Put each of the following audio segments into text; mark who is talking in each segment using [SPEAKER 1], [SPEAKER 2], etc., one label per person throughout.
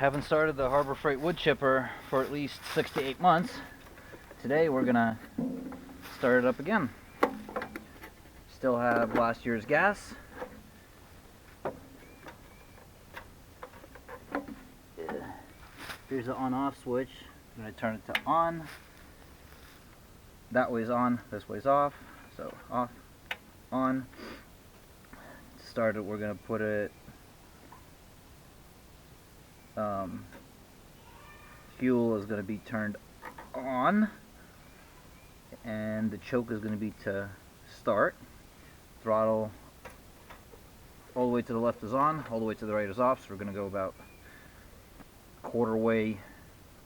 [SPEAKER 1] Haven't started the Harbor Freight wood chipper for at least 6 to 8 months. Today we're gonna start it up again. Still have last year's gas. Here's the on-off switch. I'm gonna turn it to on. That way's on, this way's off. So off, on. To start it, we're gonna put it fuel is going to be turned on, and the choke is going to be to start. Throttle all the way to the left is on, all the way to the right is off, so we're going to go about quarter way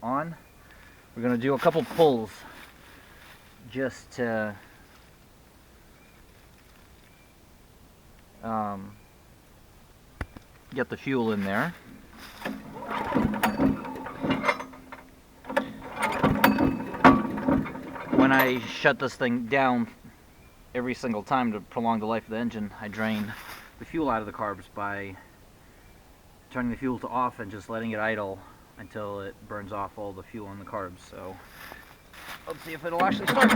[SPEAKER 1] on. We're going to do a couple pulls just to get the fuel in there. When I shut this thing down every single time to prolong the life of the engine, I drain the fuel out of the carbs by turning the fuel to off and just letting it idle until it burns off all the fuel in the carbs. So let's see if it'll actually start.